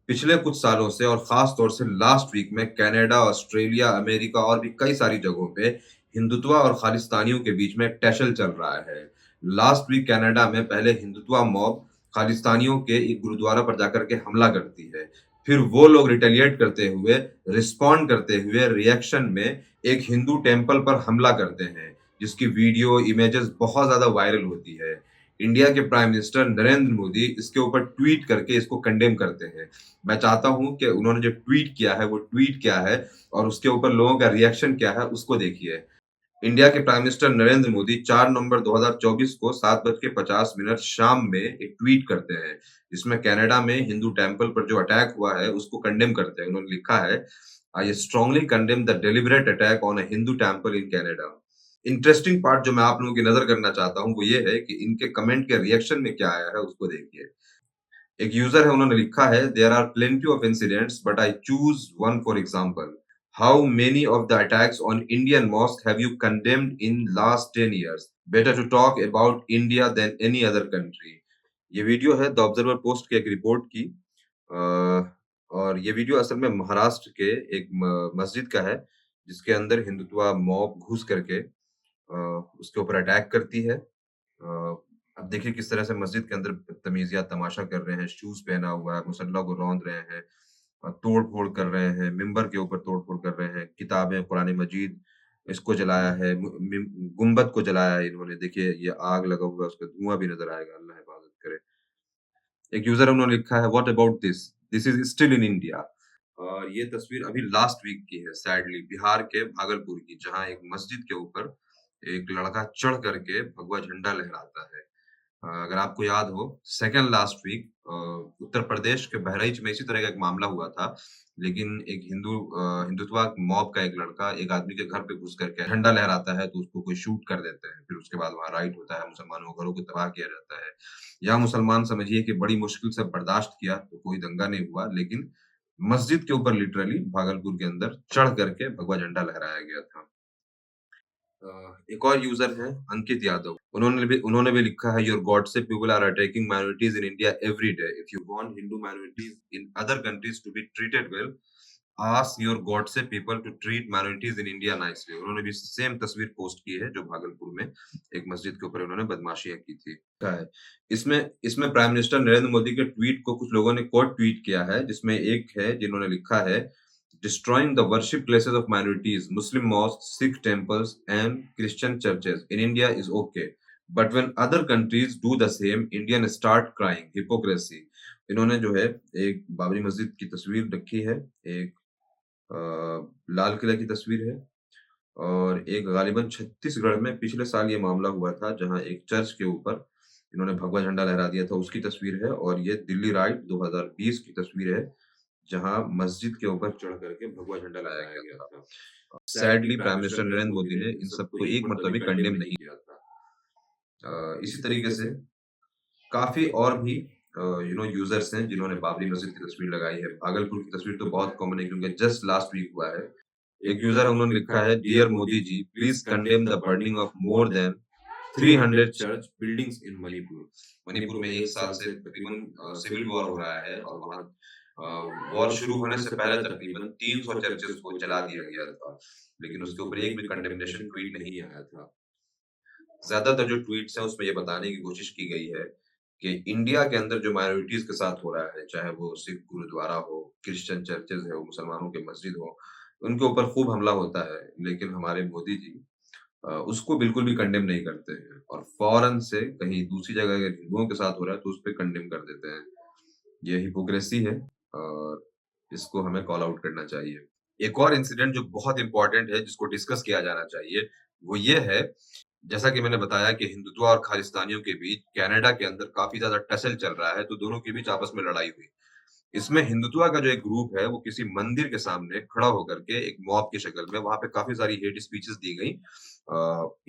पिछले कुछ सालों से और खास तौर से लास्ट वीक में कनाडा, ऑस्ट्रेलिया, अमेरिका और भी कई सारी जगहों पे हिंदुत्व और खालिस्तानियों के बीच में एक टैशल चल रहा है। लास्ट वीक कनाडा में पहले हिंदुत्व मॉब खालिस्तानियों के एक गुरुद्वारा पर जाकर के हमला करती है। फिर वो लोग रिटेलिएट करते हुए, रिस्पॉन्ड करते हुए रिएक्शन में एक हिंदू टेम्पल पर हमला करते हैं, जिसकी वीडियो, इमेजेस बहुत ज़्यादा वायरल होती है। इंडिया के प्राइम मिनिस्टर नरेंद्र मोदी इसके ऊपर ट्वीट करके इसको कंडेम करते हैं। मैं चाहता हूँ कि उन्होंने जो ट्वीट किया है, वो ट्वीट क्या है और उसके ऊपर लोगों का रिएक्शन क्या है, उसको देखिए। इंडिया के प्राइम मिनिस्टर नरेंद्र मोदी 4 नवंबर 2024 को 7:50 शाम में एक ट्वीट करते हैं, जिसमें कनाडा में हिंदू टेम्पल पर जो अटैक हुआ है, उसको कंडेम करते हैं। उन्होंने लिखा है, "I strongly condemn the deliberate attack on a Hindu temple in Canada." Interesting part जो मैं आप लोगों की नज़र करना चाहता हूँ, वो ये है कि इनके कमेंट के रिएक्शन में क्या आया है, उसको देखिए। एक यूजर है, उन्होंने लिखा है, there are plenty of incidents but I choose one for example. How many of the attacks on Indian mosque have you condemned in last 10 years? Better to talk about India than any other country. ये video है the observer post की एक report की। और ये video असल में महाराष्ट्र के एक मस्जिद का है, जिसके अंदर हिंदुत्व मॉब घुस करके उसके ऊपर अटैक करती है। अब देखिए किस तरह से मस्जिद के अंदर बदतमीज़ियाँ तमाशा कर रहे हैं, शूज़ पहना हुआ है, मुसल्ला को रौंद रहे हैं, तोड़-फोड़ कर रहे हैं, मिंबर के ऊपर तोड़-फोड़ कर रहे हैं, किताबें, कुरान मजीद इसको जलाया है, मु मिम गुम्बद को जलाया है इन्होंने। देखिए ये आग लगा हुआ है, उसका धुआँ भी नज़र आएगा, अल्लाह हिफ़ाज़त करे। एक यूज़र उन्होंने लिखा है, what about this? This is still in India. और ये तस्वीर अभी लास्ट वीक की है सैडली, बिहार के भागलपुर की, जहाँ एक मस्जिद के ऊपर एक लड़का चढ़ करके भगवा झंडा लहराता है। अगर आपको याद हो, second last week Uttar Pradesh के बहराइच में इसी तरह का एक मामला हुआ था। लेकिन एक हिंदुत्व मॉब का एक लड़का एक आदमी के घर पे घुस करके झंडा लहराता है, तो उसको कोई शूट कर देते हैं। फिर उसके बाद वहाँ राइट होता है, मुसलमानों के घरों को तबाह किया जाता है। यहाँ मुसलमान समझिए कि बड़ी मुश्किल से बर्दाश्त किया, तो कोई दंगा नहीं हुआ, लेकिन मस्जिद के ऊपर लिटरली भागलपुर के अंदर चढ़ करके भगवा झंडा लहराया गया था। एक और यूज़र है अंकित यादव। उन्होंने भी लिखा है, your Godse people are attacking minorities in India every day. If you want Hindu minorities in other countries to be treated well, ask your Godse people to treat minorities in India nicely. उन्होंने भी सेम तस्वीर post की है, जो भागलपुर में एक मस्जिद के ऊपर उन्होंने बदमाशियाँ की थी। क्या है? इसमें इसमें प्राइम मिनिस्टर नरेंद्र मोदी के ट्वीट को कुछ लोगों ने कोट ट्वीट किया है, जिसमें एक है जिन्होंने लिखा है, destroying the worship places of minorities, Muslim mosques, Sikh temples, and Christian churches in India is okay. But when other countries do the same, Indians start crying. Hypocrisy. इन्होंने जो है एक बाबरी मस्जिद की तस्वीर रखी है, एक लाल किला की तस्वीर है और एक गालिबन छत्तीसगढ़ में पिछले साल ये मामला हुआ था, जहाँ एक चर्च के ऊपर इन्होंने भगवा झंडा लहरा दिया था, उसकी तस्वीर है। और ये दिल्ली राइट 2020 की तस्वीर है, जहाँ मस्जिद के ऊपर चढ़ करके भगवा झंडा लहराया गया था। Sadly prime minister Narendra Modi ने इन सबको एक मरतबा भी कंडेम नहीं किया था। इसी तरीके से काफ़ी और भी यूज़र्स हैं जिन्होंने बाबरी मस्जिद की तस्वीर लगाई है। भागलपुर की तस्वीर तो बहुत कॉमन है, क्योंकि जस्ट लास्ट वीक हुआ है। एक यूज़र है, उन्होंने लिखा है, dear Modi ji, please condemn the burning of more than 300 church buildings in Manipur. Manipur में 1 साल से तकरीबन सिविल वॉर हो रहा है और वहाँ वॉर शुरू होने से पहले तकरीबन 300 चर्चेज़ को जला दिया गया था। लेकिन उसके ऊपर एक भी कंडेमनेशन ट्वीट नहीं आया था। ज़्यादातर जो ट्वीट्स हैं, उसमें ये बताने की कोशिश की गई है कि इंडिया के अंदर जो माइनॉरिटीज़ के साथ हो रहा है, चाहे वो सिख गुरुद्वारा हो, क्रिश्चियन चर्चेज़ हो, मुसलमानों की मस्जिद हो, उनके ऊपर खूब हमला होता है। लेकिन हमारे मोदी जी उसको बिल्कुल भी कंडेम नहीं करते हैं और फ़ौरन से कहीं दूसरी जगह अगर हिंदुओं के साथ हो रहा है, तो उसपे कंडेम कर देते हैं। ये हिपोक्रेसी है और इसको हमें कॉल आउट करना चाहिए। एक और इंसिडेंट जो बहुत इम्पोर्टेंट है, जिसको डिस्कस किया जाना चाहिए, वो ये है, जैसा कि मैंने बताया कि हिंदुत्व और खालिस्तानियों के बीच कनाडा के अंदर काफ़ी ज़्यादा टसल चल रहा है, तो दोनों के बीच आपस में लड़ाई हुई। इसमें हिंदुत्व का जो एक ग्रुप है, वो किसी मंदिर के सामने खड़ा होकर के एक मॉब की शक्ल में वहाँ पे काफ़ी सारी हेट स्पीचेज़ दी गई।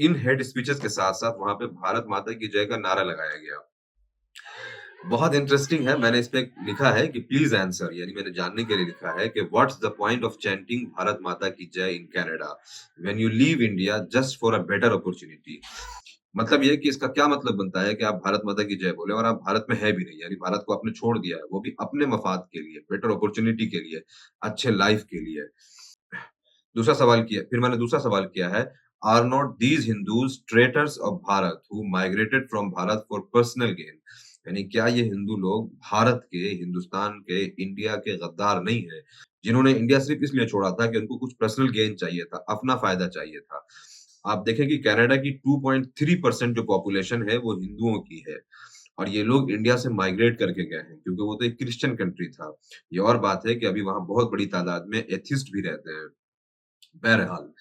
इन हेट स्पीचेज़ के साथ-साथ वहाँ पे भारत माता की जय का नारा लगाया गया। बहुत इंटरेस्टिंग है, मैंने इसपे लिखा है कि प्लीज़ आंसर, यानी मैंने जानने के लिए लिखा है कि what's the point of chanting Bharat माता की जय in Canada when you leave India just for a better opportunity? मतलब ये है कि इसका क्या मतलब बनता है कि आप भारत माता की जय बोले और आप भारत में है भी नहीं, यानी भारत को आपने छोड़ दिया है, वो भी अपने मफ़ाद के लिए, बेटर अपॉर्च्युनिटी के लिए, अच्छे लाइफ़ के लिए। दूसरा सवाल किया फिर मैंने दूसरा सवाल किया है, are not these Hindus traitors of Bharat who migrated from Bharat for personal gain? यानी क्या ये हिंदू लोग भारत के, हिंदुस्तान के, इंडिया के गद्दार नहीं हैं, जिन्होंने इंडिया सिर्फ़ इसलिए छोड़ा था कि उनको कुछ पर्सनल गेन चाहिए था, अपना फ़ायदा चाहिए था। आप देखें कि कनाडा की 2.3% जो पॉपुलेशन है वो हिंदुओं की है और ये लोग इंडिया से माइग्रेट करके गए हैं क्योंकि वो तो एक क्रिश्चियन कंट्री था। ये और बात है कि अभी वहाँ बहुत बड़ी तादाद में एथिस्ट भी रहते हैं। बहरहाल,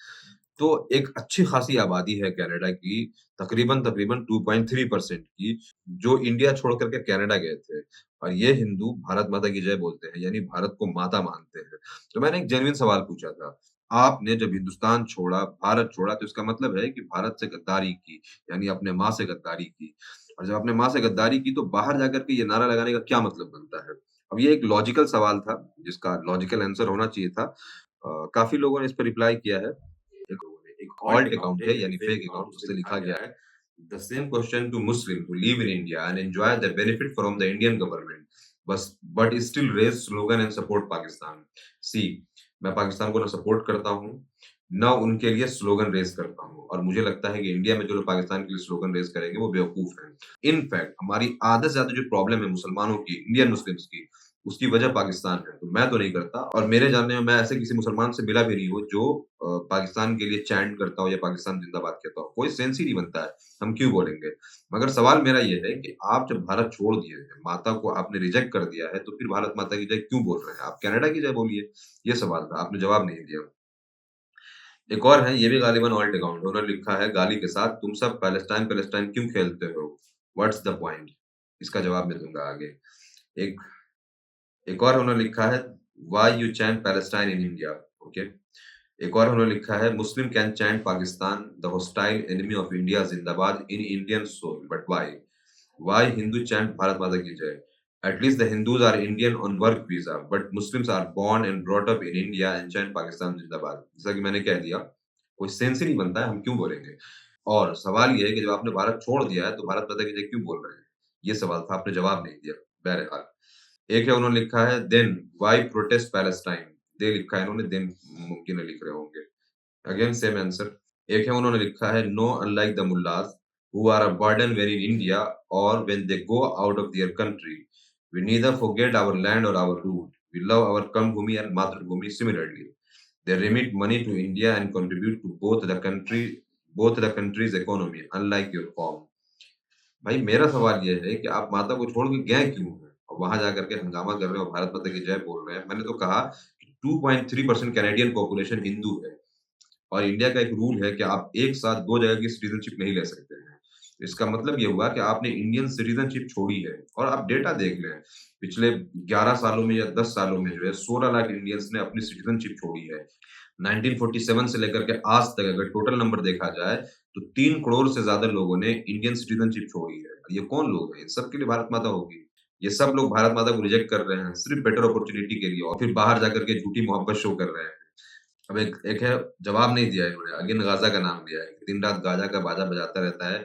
तो एक अच्छी खासी आबादी है कनाडा की, तकरीबन-तकरीबन 2.3% की, जो इंडिया छोड़ कर के कनाडा गए थे और ये हिंदू भारत माता की जय बोलते हैं, यानी भारत को माता मानते हैं। तो मैंने एक जेन्युइन सवाल पूछा था, आपने जब हिंदुस्तान छोड़ा, भारत छोड़ा तो इसका मतलब है कि भारत से गद्दारी की, यानी अपने माँ से गद्दारी की और जब आपने माँ से गद्दारी की तो बाहर जाकर के ये नारा लगाने का क्या मतलब बनता है? अब ये एक लॉजिकल सवाल था, जिसका लॉजिकल आंसर होना चाहिए था। काफ़ी लोगों ने इस पे रिप्लाई किया है। एक ऑल्ट अकाउंट है यानी फेक अकाउंट उससे लिखा गया है the same question to Muslim who live in India and enjoy the benefit from the Indian government बस but still raise slogan and support Pakistan सी मैं पाकिस्तान को ना सपोर्ट करता हूँ ना उनके लिए स्लोगन रेज करता हूँ और मुझे लगता है कि इंडिया में जो लोग पाकिस्तान के लिए स्लोगन रेज करेंगे वो बेवकूफ हैं इनफैक्ट हमारी आधे से ज्यादा जो प्रॉब्लम है मुसलमानों की इंडियन मुस्लिम्स की उसकी वजह पाकिस्तान है। तो मैं तो नहीं करता और मेरे जानने में मैं ऐसे किसी मुसलमान से मिला भी नहीं हूँ जो पाकिस्तान के लिए चैंट करता हो या पाकिस्तान जिंदाबाद कहता हो। कोई सेंस ही नहीं बनता है। हम क्यों बोलेंगे? मगर सवाल मेरा ये है कि आप जब भारत छोड़ दिए हैं, माता को आपने रिजेक्ट कर दिया है, तो फिर भारत माता की जय क्यों बोल रहे हैं? आप कनाडा की जय बोलिए। ये सवाल था, आपने जवाब नहीं दिया। एक और है, ये भी गालिबन ऑल्ट अकाउंट है। उन्होंने लिखा है गाली के साथ, "तुम सब पैलेस्टाइन पैलेस्टाइन क्यों खेलते हो? What's the point?" इसका जवाब मैं दूँगा आगे। एक एक और उन्होंने लिखा है why you chant Palestine in India okay एक और उन्होंने लिखा है Muslim can chant Pakistan the hostile enemy of India जिंदाबाद in Indian soul but why Hindu chant Bharat माता की जय at least the Hindus are Indian on work visa but Muslims are born and brought up in India and chant Pakistan जिंदाबाद जैसा कि मैंने कह दिया कोई सेंस ही नहीं बनता है हम क्यों बोलेंगे और सवाल ये है कि जब आपने भारत छोड़ दिया है तो भारत माता की जय क्यों बोल रहे हैं ये सवाल था आपने जवाब नहीं दिया बहरहाल एक है उन्होंने लिखा है देन व्हाई प्रोटेस्ट पैलेस्टाइन दे लिखा है इन्होंने देन मुमकिन है लिख रहे होंगे अगेन सेम आंसर एक है उन्होंने लिखा है no unlike the mullahs who are a burden when in India और when they go out of their country we neither forget our land और our root we love our कर्मभूमि and मातृभूमि similarly they remit money to India and contribute to both the country's economy unlike your form भाई मेरा सवाल ये है कि आप माता को छोड़ के गए क्यों हैं? और वहाँ जाकर के हंगामा कर रहे हो, भारत माता की जय बोल रहे हैं। मैंने तो कहा कि 2.3% कैनेडियन पॉपुलेशन हिंदू है और इंडिया का एक रूल है कि आप एक साथ 2 जगह की सिटीज़नशिप नहीं ले सकते हैं। इसका मतलब ये हुआ कि आपने इंडियन सिटीज़नशिप छोड़ी है और आप डेटा देख लें, पिछले 11 सालों में या 10 सालों में जो है 16 लाख इंडियंस ने अपनी सिटीज़नशिप छोड़ी है। 1947 से लेकर के आज तक अगर टोटल नंबर देखा जाए, तो 3 करोड़ से ज़्यादा लोगों ने इंडियन सिटीज़नशिप छोड़ी है। ये कौन लोग हैं? इन सब के लिए भारत माता होगी। ये सब लोग भारत माता को रिजेक्ट कर रहे हैं, सिर्फ़ बेटर अपॉर्च्युनिटी के लिए और फिर बाहर जाकर के झूठी मोहब्बत शो कर रहे हैं। अब एक एक है जवाब नहीं दिया है इन्होंने, अगेन गाज़ा का नाम लिया है। दिन-रात गाज़ा का बाजा बजाता रहता है,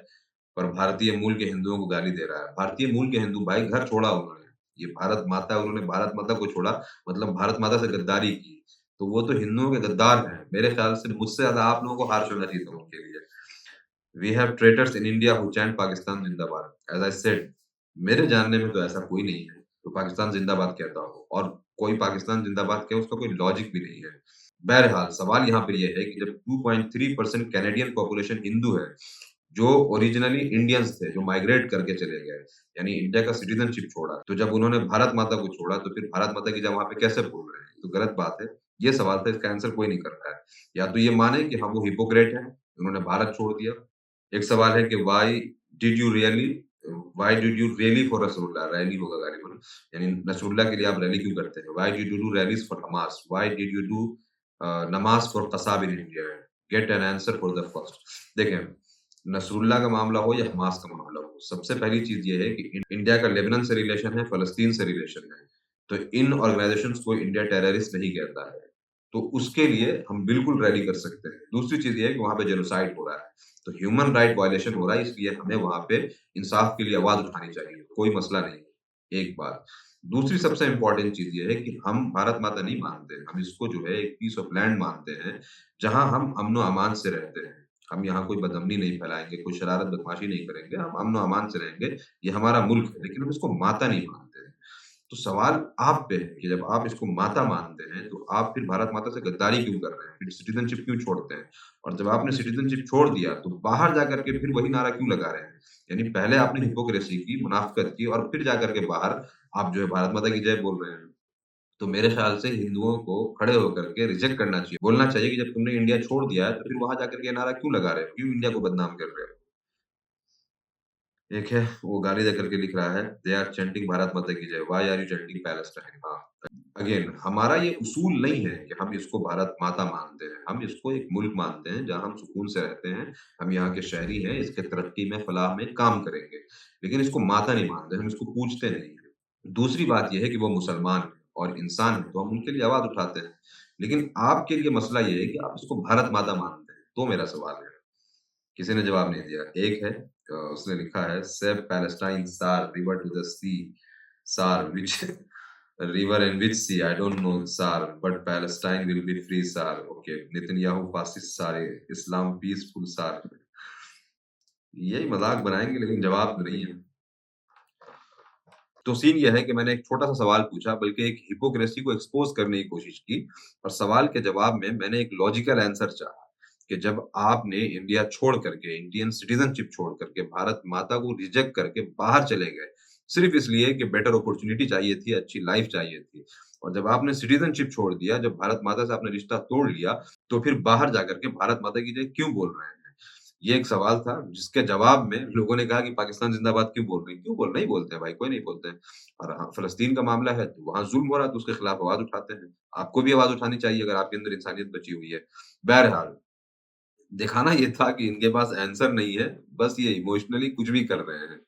पर भारतीय मूल के हिंदुओं को गाली दे रहा है। भारतीय मूल के हिंदू भाई घर छोड़ा उन्होंने। ये भारत माता उन्होंने भारत माता को छोड़ा, मतलब भारत माता से गद्दारी की। तो वो तो हिंदुओं के गद्दार हैं। मेरे ख्याल से मुझसे ज़्यादा आप लोगों को हार्श होना चाहिए था उनके लिए। We have traitors in India who chant Pakistan जिंदाबाद। एज़ आई सेड मेरे जानने में तो ऐसा कोई नहीं है, जो पाकिस्तान जिंदाबाद कहता हो और कोई पाकिस्तान जिंदाबाद कहे उसका कोई लॉजिक भी नहीं है। बहरहाल सवाल यहाँ पे ये है कि जब 2.3% कैनेडियन पॉपुलेशन हिंदू है, जो ओरिजिनली इंडियंस थे, जो माइग्रेट करके चले गए, यानी इंडिया का सिटीज़नशिप छोड़ा, तो जब उन्होंने भारत माता को छोड़ा, तो फिर भारत माता की जगह वहाँ पे कैसे बोल रहे हैं? तो गलत बात है। ये सवाल था, इसका आंसर कोई नहीं कर रहा है। या तो ये माने कि हाँ, वो हिपोक्रेट हैं, उन्होंने भारत छोड़ दिया। एक सवाल है कि did you really why did you rally for Nasrallah? Rally होगा गालिबन, यानी नसरुल्लाह के लिए आप रैली क्यों करते हैं? Why did you do rallies for Hamas? Why did you do नमाज़ for Kasab in India? Get an answer for the first. देखें, नसरुल्लाह का मामला हो या हमास का मामला हो, सबसे पहली चीज़ ये है कि इंडिया का लेबनान से रिलेशन है, फ़लस्तीन से रिलेशन है। तो इन ऑर्गनाइज़ेशंस को इंडिया टेररिस्ट नहीं कहता है। तो उसके लिए हम बिल्कुल रैली कर सकते हैं। दूसरी चीज़ ये है कि वहाँ पे जेनोसाइड हो रहा है। तो ह्यूमन राइट वायलेशन हो रहा है इसलिए हमें वहाँ पे इंसाफ के लिए आवाज़ उठानी चाहिए, कोई मसला नहीं, एक बात। दूसरी सबसे इम्पोर्टेंट चीज़ ये है कि हम भारत माता नहीं मानते, हम इसको जो है एक पीस ऑफ लैंड मानते हैं, जहाँ हम अमन-ओ-अमान से रहते हैं। हम यहाँ कोई बदअमनी नहीं फैलाएँगे, कोई शरारत बदमाशी नहीं करेंगे, हम अमन-ओ-अमान से रहेंगे, ये हमारा मुल्क है, लेकिन हम इसको माता नहीं मानते हैं। तो सवाल आप पे है कि जब आप इसको माता मानते हैं, तो आप फिर भारत माता से गद्दारी क्यों कर रहे हैं? फिर सिटीज़नशिप क्यों छोड़ते हैं? और जब आपने सिटीज़नशिप छोड़ दिया, तो बाहर जाकर के फिर वही नारा क्यों लगा रहे हैं? यानी पहले आपने हिपोक्रेसी की, मुनाफ़िकत की और फिर जाकर के बाहर आप जो है भारत माता की जय बोल रहे हैं। तो मेरे ख़्याल से हिंदुओं को खड़े होकर के रिजेक्ट करना चाहिए। बोलना चाहिए कि जब तुमने इंडिया छोड़ दिया है, तो फिर वहाँ जाकर के ये नारा क्यों लगा रहे हो? क्यों इंडिया को बदनाम कर रहे हो? एक है, वो गाली दे करके लिख रहा है, दे आर चैंटिंग भारत माता की जय, why are you chanting Palestine? हाँ, अगेन हमारा ये उसूल नहीं है कि हम इसको भारत माता मानते हैं, हम इसको एक मुल्क मानते हैं जहाँ हम सुकून से रहते हैं, हम यहाँ के शहरी हैं, इसके तरक्की में, फलाह में काम करेंगे। लेकिन इसको माता नहीं मानते, हम इसको पूजते नहीं हैं। दूसरी बात ये है कि वो मुसलमान हैं और इंसान हैं, तो हम उनके लिए आवाज़ उठाते हैं। लेकिन आपके लिए मसला ये है कि आप इसको भारत माता मानते हैं, तो मेरा सवाल है। किसी ने जवाब नहीं दिया। एक है उसने लिखा है save Palestine sir river to the sea sir which river in which sea I don't know sir but Palestine will be free sir okay Netanyahu fascist sir Islam peaceful सार यही मज़ाक बनाएँगे लेकिन जवाब तो नहीं है। तो सीन ये है कि मैंने एक छोटा-सा सवाल पूछा बल्कि एक हिपोक्रेसी को एक्सपोज़ करने की कोशिश की और सवाल के जवाब में मैंने एक लॉजिकल आंसर चाहा कि जब आपने इंडिया छोड़ करके, इंडियन सिटीज़नशिप छोड़ करके, भारत माता को रिजेक्ट करके बाहर चले गए, सिर्फ़ इसलिए कि बेटर अपॉर्च्युनिटी चाहिए थी, अच्छी लाइफ़ चाहिए थी। और जब आपने सिटीज़नशिप छोड़ दिया, जब भारत माता से आपने रिश्ता तोड़ लिया, तो फिर बाहर जाकर के भारत माता की जय क्यों बोल रहे हैं? ये एक सवाल था जिसके जवाब में लोगों ने कहा कि पाकिस्तान ज़िंदाबाद क्यों बोल रही है? क्यों बोल नहीं बोलते हैं भाई, कोई नहीं बोलते हैं। और हाँ, फ़लस्तीन का मामला है तो वहाँ ज़ुल्म हो रहा है तो उसके खिलाफ आवाज़ उठाते हैं। आपको भी आवाज़ उठानी चाहिए अगर आपके अंदर इंसानियत बची हुई है। बहरहाल, दिखाना ये था कि इनके पास आंसर नहीं है, बस ये इमोशनली कुछ भी कर रहे हैं।